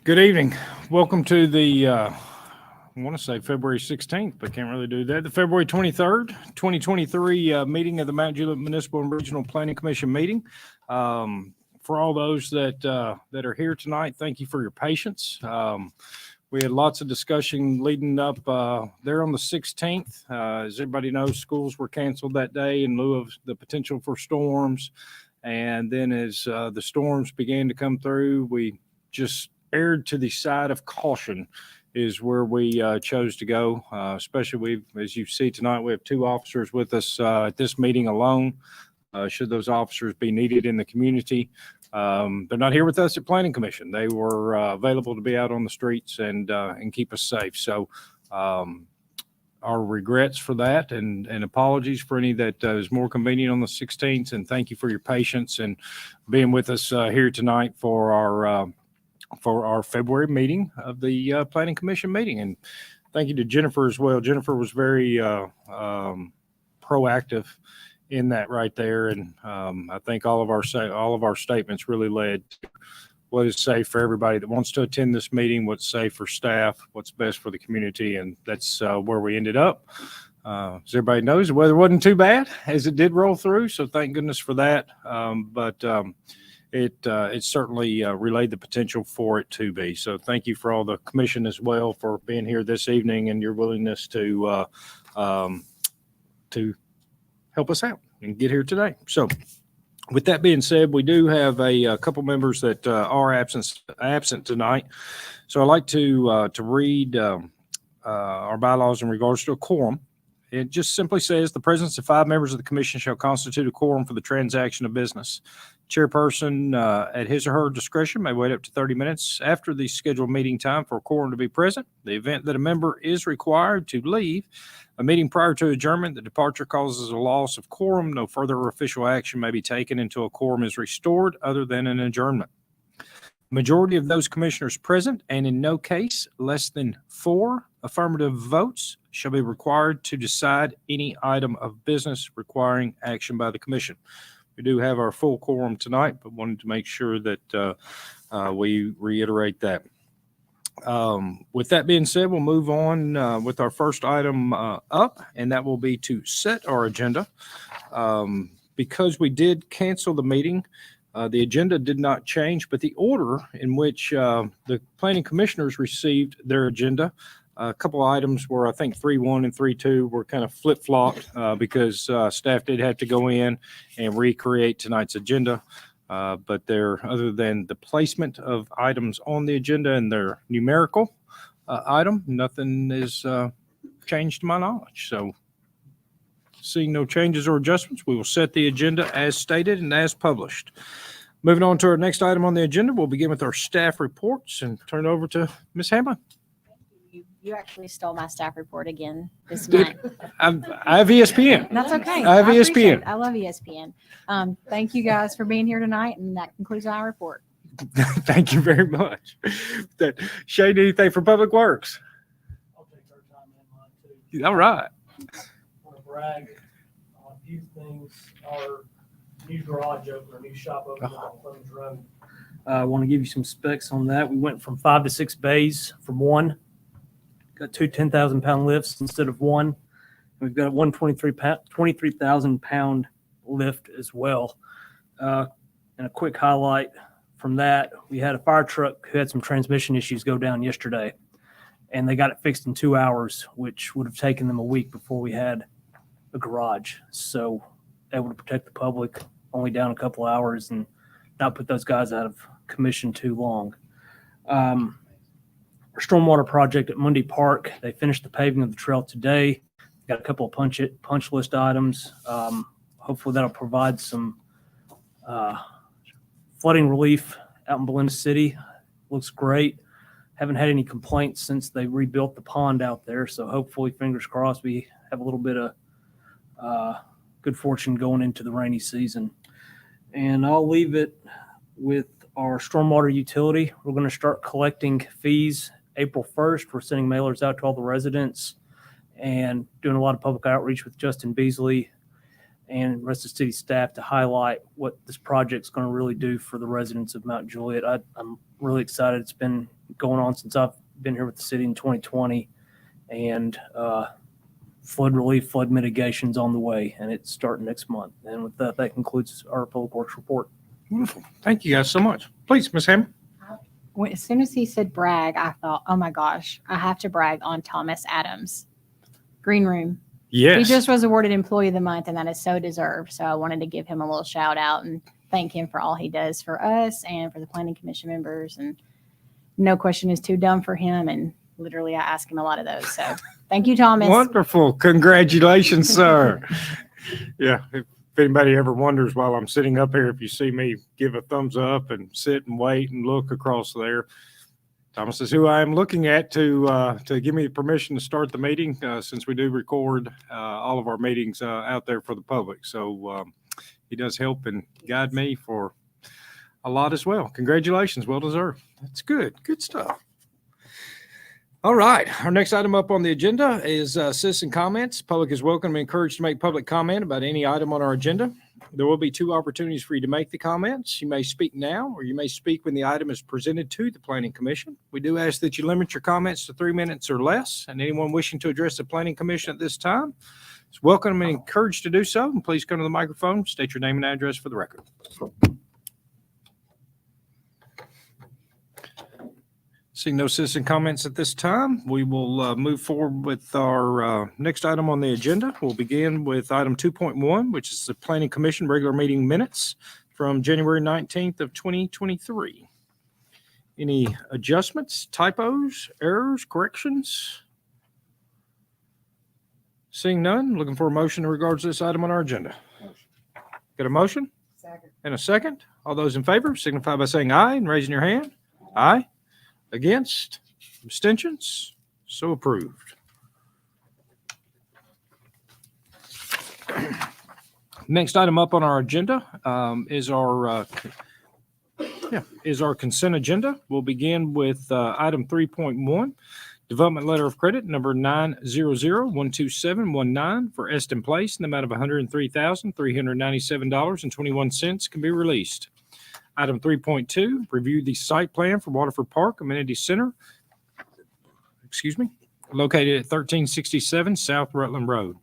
Good evening. Welcome to the, I want to say February 16th, but can't really do that. The February 23rd, 2023 meeting of the Mount Juliet Municipal and Regional Planning Commission meeting. For all those that are here tonight, thank you for your patience. We had lots of discussion leading up there on the 16th. As everybody knows, schools were canceled that day in lieu of the potential for storms. And then as the storms began to come through, we just erred to the side of caution is where we chose to go. Especially as you see tonight, we have two officers with us at this meeting alone. Should those officers be needed in the community, they're not here with us at Planning Commission. They were available to be out on the streets and keep us safe. So our regrets for that and apologies for any that is more convenient on the 16th. And thank you for your patience and being with us here tonight for our February meeting of the Planning Commission meeting. And thank you to Jennifer as well. Jennifer was very proactive in that right there. And I think all of our statements really led to what is safe for everybody that wants to attend this meeting, what's safe for staff, what's best for the community. And that's where we ended up. As everybody knows, the weather wasn't too bad as it did roll through. So thank goodness for that. It certainly relayed the potential for it to be. So thank you for all the commission as well for being here this evening and your willingness to help us out and get here today. So with that being said, we do have a couple members that are absent tonight. So I'd like to read our bylaws in regards to a quorum. It just simply says the presence of 5 members of the commission shall constitute a quorum for the transaction of business. Chairperson, at his or her discretion, may wait up to 30 minutes after the scheduled meeting time for a quorum to be present. The event that a member is required to leave a meeting prior to adjournment, the departure causes a loss of quorum. No further official action may be taken until a quorum is restored other than an adjournment. Majority of those commissioners present, and in no case less than 4 affirmative votes, shall be required to decide any item of business requiring action by the commission. We do have our full quorum tonight, but wanted to make sure that we reiterate that. With that being said, we'll move on with our first item up, and that will be to set our agenda. Because we did cancel the meeting, the agenda did not change, but the order in which the planning commissioners received their agenda, a couple of items were, I think 3.1 and 3.2 were kind of flip-flopped because staff did have to go in and recreate tonight's agenda. But other than the placement of items on the agenda and their numerical item, nothing is changed to my knowledge. So seeing no changes or adjustments, we will set the agenda as stated and as published. Moving on to our next item on the agenda, we'll begin with our staff reports and turn it over to Ms. Hamlin. You actually stole my staff report again this night. I have ESPN. That's okay. I have ESPN. I love ESPN. Thank you guys for being here tonight, and that concludes our report. Thank you very much. Shane, anything for Public Works? I'll take our time in mine too. All right. I want to brag on a few things. Our new garage opener, new shop opener on Clemens Road. I want to give you some specs on that. We went from 5 to 6 bays from one. Got 2 10,000-pound lifts instead of one. We've got a 23,000-pound lift as well. And a quick highlight from that, we had a fire truck who had some transmission issues go down yesterday, and they got it fixed in 2 hours, which would have taken them a week before we had a garage. So able to protect the public, only down a couple hours and not put those guys out of commission too long. Our stormwater project at Mundy Park, they finished the paving of the trail today. Got a couple of punch list items. Hopefully that'll provide some flooding relief out in Belinda City. Looks great. Haven't had any complaints since they rebuilt the pond out there. So hopefully, fingers crossed, we have a little bit of good fortune going into the rainy season. And I'll leave it with our stormwater utility. We're going to start collecting fees April 1st. We're sending mailers out to all the residents and doing a lot of public outreach with Justin Beasley and the rest of the city staff to highlight what this project's going to really do for the residents of Mount Juliet. I'm really excited. It's been going on since I've been here with the city in 2020, and flood relief, flood mitigation's on the way, and it's starting next month. And with that, that concludes our Public Works report. Wonderful. Thank you guys so much. Please, Ms. Hammond. As soon as he said brag, I thought, oh my gosh, I have to brag on Thomas Adams. Green Room. Yes. He just was awarded Employee of the Month, and that is so deserved. So I wanted to give him a little shout out and thank him for all he does for us and for the Planning Commission members. And no question is too dumb for him. And literally, I ask him a lot of those. So thank you, Thomas. Wonderful. Congratulations, sir. Yeah. If anybody ever wonders while I'm sitting up here, if you see me give a thumbs up and sit and wait and look across there, Thomas is who I am looking at to give me permission to start the meeting, since we do record all of our meetings out there for the public. So he does help and guide me for a lot as well. Congratulations. Well deserved. That's good. Good stuff. All right. Our next item up on the agenda is citizen comments. Public is welcome and encouraged to make public comment about any item on our agenda. There will be 2 opportunities for you to make the comments. You may speak now, or you may speak when the item is presented to the Planning Commission. We do ask that you limit your comments to 3 minutes or less, and anyone wishing to address the Planning Commission at this time is welcome and encouraged to do so. And please come to the microphone, state your name and address for the record. Seeing no citizen comments at this time, we will move forward with our next item on the agenda. We'll begin with item 2.1, which is the Planning Commission regular meeting minutes from January 19th of 2023. Any adjustments, typos, errors, corrections? Seeing none, looking for a motion in regards to this item on our agenda. Got a motion? Second. And a second? All those in favor signify by saying aye and raising your hand. Aye. Against? Abstentions? So approved. Next item up on our agenda is our consent agenda. We'll begin with item 3.1, development letter of credit number 900-12719 for Eston Place in the amount of $103,397.21 can be released. Item 3.2, review the site plan for Waterford Park Amenity Center, located at 1367 South Rutland Road.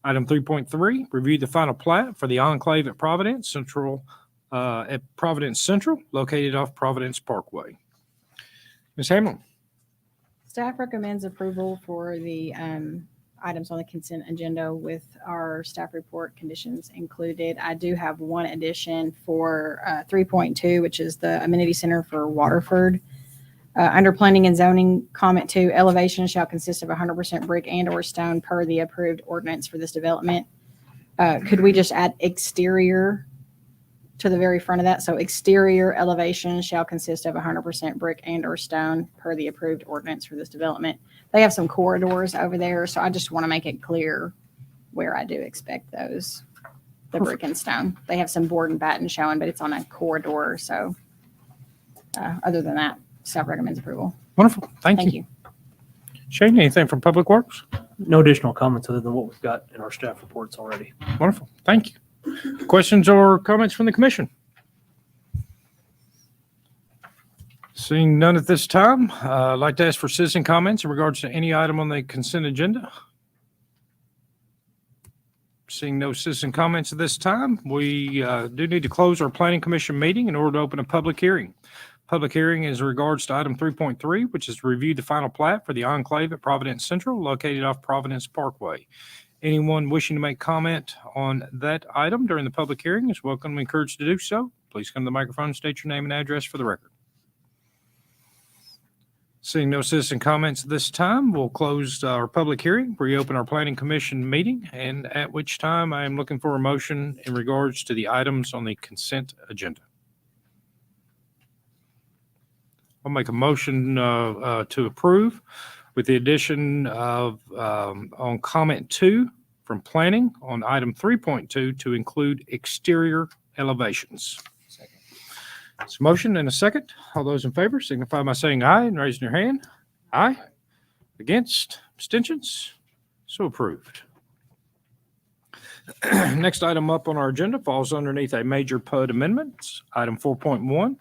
Item 3.3, review the final plat for the enclave at Providence Central, located off Providence Parkway. Ms. Hamlin. Staff recommends approval for the items on the consent agenda with our staff report conditions included. I do have one addition for 3.2, which is the amenity center for Waterford. Under planning and zoning, comment 2, elevation shall consist of 100% brick and or stone per the approved ordinance for this development. Could we just add exterior to the very front of that? So exterior elevation shall consist of 100% brick and or stone per the approved ordinance for this development. They have some corridors over there, so I just want to make it clear where I do expect those, the brick and stone. They have some board and batten showing, but it's on a corridor. So other than that, staff recommends approval. Wonderful. Thank you. Shane, anything from Public Works? No additional comments other than what we've got in our staff reports already. Wonderful. Thank you. Questions or comments from the commission? Seeing none at this time, I'd like to ask for citizen comments in regards to any item on the consent agenda. Seeing no citizen comments at this time, we do need to close our Planning Commission meeting in order to open a public hearing. Public hearing is in regards to item 3.3, which is to review the final plat for the enclave at Providence Central, located off Providence Parkway. Anyone wishing to make comment on that item during the public hearing is welcome and encouraged to do so. Please come to the microphone and state your name and address for the record. Seeing no citizen comments at this time, we'll close our public hearing, reopen our Planning Commission meeting, and at which time I am looking for a motion in regards to the items on the consent agenda. I'll make a motion to approve with the addition of on comment 2 from planning on item 3.2 to include exterior elevations. Second. It's a motion and a second. All those in favor signify by saying aye and raising your hand. Aye. Against? Abstentions? So approved. Next item up on our agenda falls underneath a major PUD amendments. Item 4.1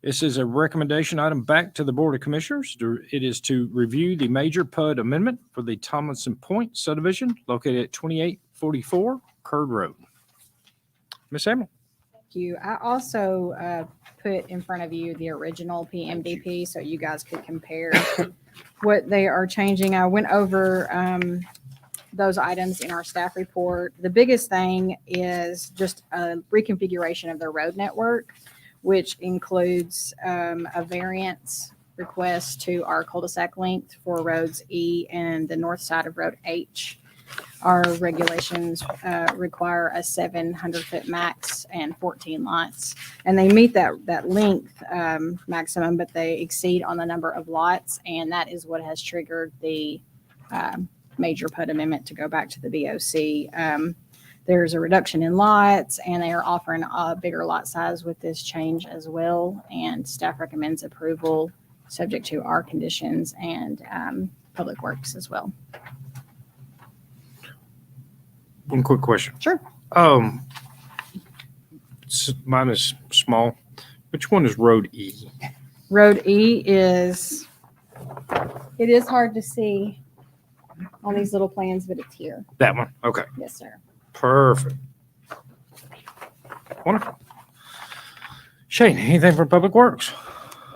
This is a recommendation item back to the Board of Commissioners. It is to review the major PUD amendment for the Tomlinson Point subdivision located at 2844 Curd Road. Ms. Hamel. You. I also put in front of you the original PMDP so you guys could compare what they are changing. I went over those items in our staff report. The biggest thing is just a reconfiguration of the road network, which includes a variance request to our cul-de-sac length for roads E and the north side of road H. Our regulations require a 700-foot max and 14 lots. And they meet that length maximum, but they exceed on the number of lots. And that is what has triggered the major PUD amendment to go back to the BOC. There's a reduction in lots, and they are offering a bigger lot size with this change as well. And staff recommends approval subject to our conditions and Public Works as well. One quick question. Sure. Mine is small. Which one is Road E? Road E is, it is hard to see on these little plans, but it's here. That one? Okay. Yes, sir. Perfect. Wonderful. Shane, anything for Public Works?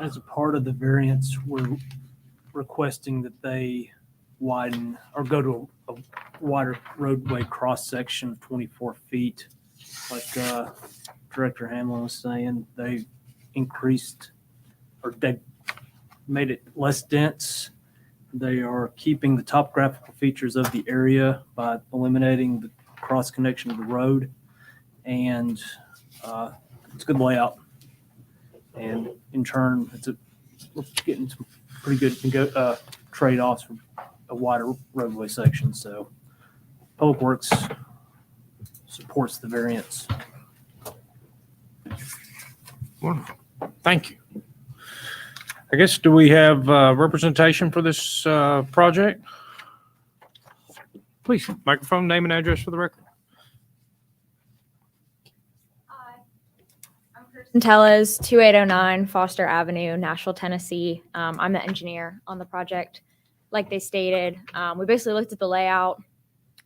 As a part of the variance, we're requesting that they widen or go to a wider roadway cross section of 24 feet. Like Director Hamlin was saying, they increased or they made it less dense. They are keeping the topographical features of the area by eliminating the cross connection of the road, and it's a good layout. And in turn, we're getting some pretty good trade-offs for a wider roadway section. So Public Works supports the variance. Wonderful. Thank you. I guess, do we have representation for this project? Please, microphone, name and address for the record. I'm Kirsten Tellez, 2809 Foster Avenue, Nashville, Tennessee. I'm the engineer on the project. Like they stated, we basically looked at the layout.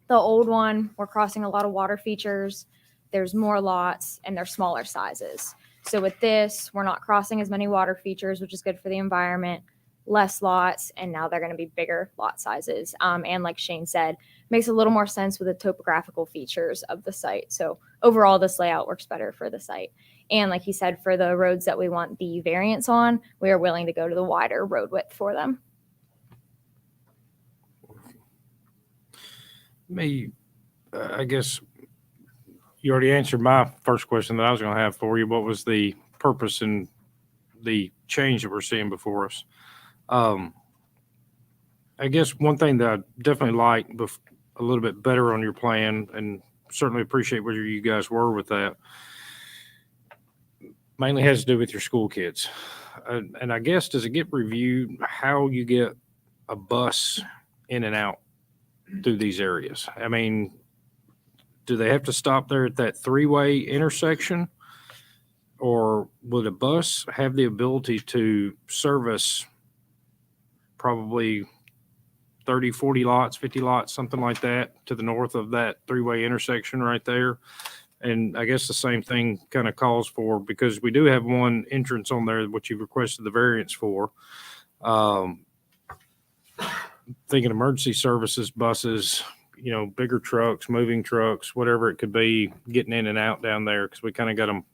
The old one, we're crossing a lot of water features. There's more lots and they're smaller sizes. So with this, we're not crossing as many water features, which is good for the environment, less lots, and now they're going to be bigger lot sizes. And like Shane said, makes a little more sense with the topographical features of the site. So overall, this layout works better for the site. And like he said, for the roads that we want the variance on, we are willing to go to the wider road width for them. I guess you already answered my first question that I was going to have for you. What was the purpose and the change that we're seeing before us? I guess one thing that I definitely like a little bit better on your plan, and certainly appreciate where you guys were with that, mainly has to do with your school kids. And I guess, does it get reviewed how you get a bus in and out through these areas? I mean, do they have to stop there at that three-way intersection? Or would a bus have the ability to service probably 30, 40 lots, 50 lots, something like that, to the north of that three-way intersection right there? And I guess the same thing kind of calls for, because we do have one entrance on there, which you've requested the variance for. Thinking emergency services, buses, bigger trucks, moving trucks, whatever it could be, getting in and out down there, because we kind of got them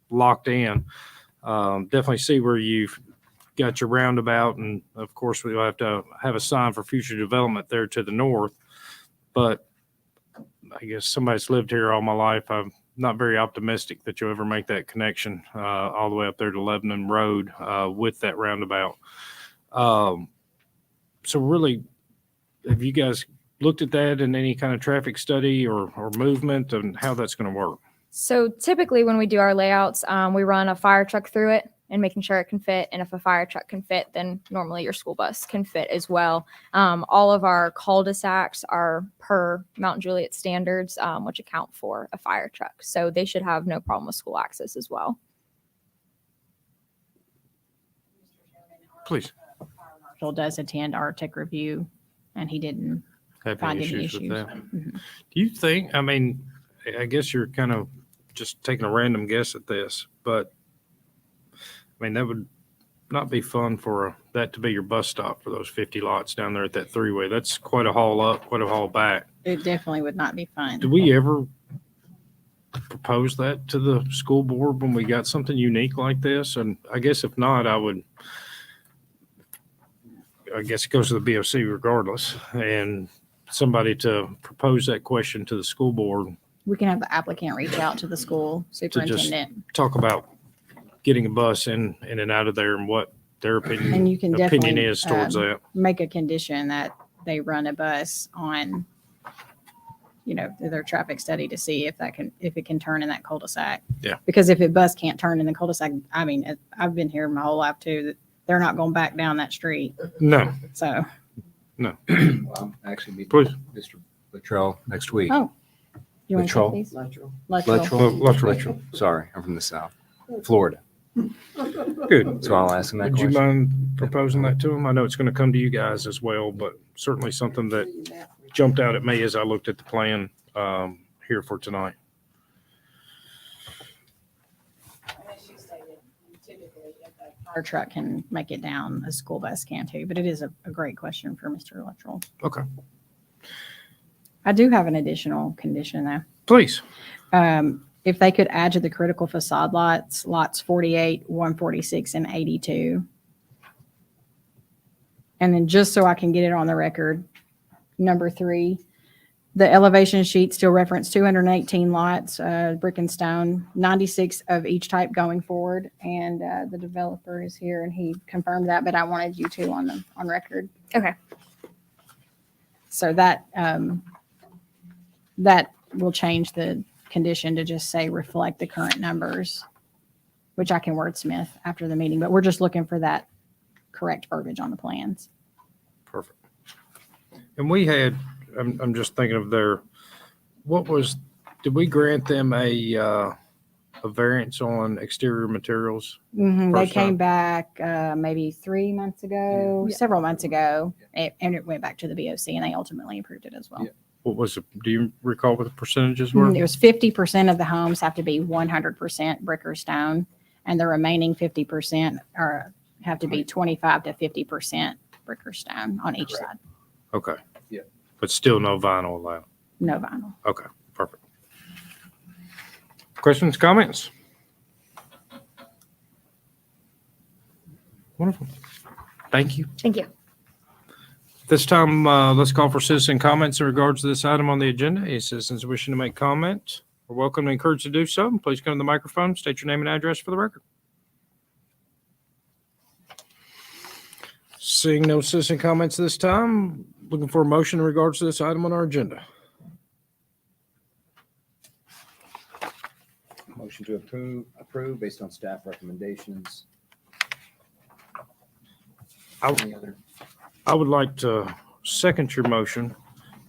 locked in. Definitely see where you've got your roundabout, and of course we'll have to have a sign for future development there to the north. But I guess somebody's lived here all my life. I'm not very optimistic that you'll ever make that connection all the way up there to Lebanon Road with that roundabout. So really, have you guys looked at that in any kind of traffic study or movement and how that's going to work? So typically when we do our layouts, we run a fire truck through it and making sure it can fit. And if a fire truck can fit, then normally your school bus can fit as well. All of our cul-de-sacs are per Mount Juliet standards, which account for a fire truck. So they should have no problem with school access as well. Please. Marshall does attend our tech review, and he didn't Have find any any issues with issues. that? Mhm. Do you think, I mean, I guess you're kind of just taking a random guess at this, but I mean, that would not be fun for that to be your bus stop for those 50 lots down there at that three-way. That's quite a haul up, quite a haul back. It definitely would not be fun. Did we ever propose that to the school board when we got something unique like this? And I guess if not, I guess it goes to the BOC regardless, and somebody to propose that question to the school board, We can have the applicant reach out to the school superintendent, talk about getting a bus in and out of there and what their opinion and you can opinion definitely is towards that. make a condition that they run a bus on, their traffic study to see if it can turn in that cul-de-sac. Yeah. Because if a bus can't turn in the cul-de-sac, I mean, I've been here my whole life too, that they're not going back down that street. No, So, Well, I'm actually meeting please. Mr. Latrell next week. oh, you want to Latrell. take these? Latrell. Latrell. Sorry, I'm from the South, Florida. Good. So I'll ask him that Would you question. mind proposing that to him? I know it's going to come to you guys as well, but certainly something that jumped out at me as I looked at the plan here for tonight. Our truck can make it down, a school bus can too, but it is a great question for Mr. Luttrell. Okay, I do have an additional condition though. please. If they could add to the critical facade lots 48, 146, and 82. And then just so I can get it on the record, number 3, the elevation sheet still reference 218 lots, brick and stone, 96 of each type going forward. And the developer is here and he confirmed that, but I wanted you to on record. Okay. So that that will change the condition to just say reflect the current numbers, which I can wordsmith after the meeting, but we're just looking for that correct verbiage on the plans. Perfect. And we had, I'm just thinking of did we grant them a variance on exterior materials? They First came time. back maybe 3 months ago, several months ago, and it went back to the BOC and they ultimately approved it as well. Yeah. What was it? Do you recall what the percentages were? It was 50% of the homes have to be 100% brick or stone, and the remaining 50% have to be 25 to 50% brick or stone on each side. Okay. Yeah. But still no vinyl allowed. No vinyl. Okay, perfect. Questions, comments? Wonderful. Thank you. Thank you. This time, let's call for citizen comments in regards to this item on the agenda. Any citizens wishing to make comment are welcome and encouraged to do so. Please come to the microphone, state your name and address for the record. Seeing no citizen comments this time, looking for a motion in regards to this item on our agenda. Motion to approve based on staff recommendations. Any other? I would like to second your motion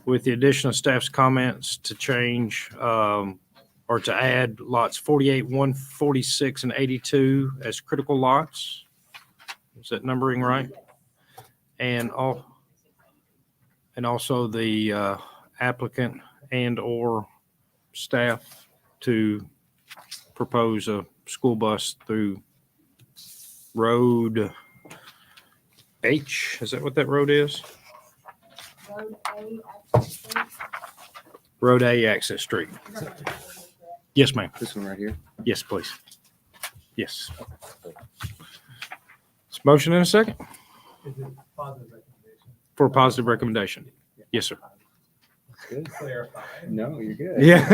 with the addition of staff's comments to change or to add lots 48, 146, and 82 as critical lots. Is that numbering right? And also the applicant and/or staff to propose a school bus through Road H. Is that what that road is? Road A Access Street. Yes, ma'am. This one right here. Yes, please. Yes. It's motion and a second for a positive recommendation. Yes, sir. Good. No, you're good. Yeah.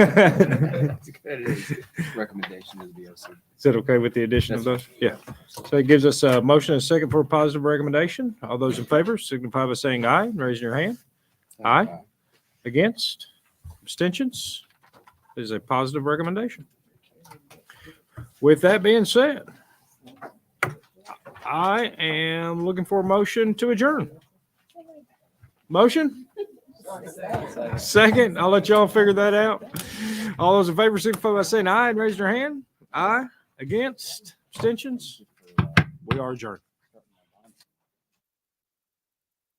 It's good. Recommendation to the BOC. Is that okay with the addition of those? Yeah. So it gives us a motion and a second for a positive recommendation. All those in favor signify by saying aye and raising your hand. Aye. Against? Abstentions? It is a positive recommendation. With that being said, I am looking for a motion to adjourn. Motion? Second, I'll let y'all figure that out. All those in favor signify by saying aye and raise your hand. Aye. Against? Abstentions? We are adjourned.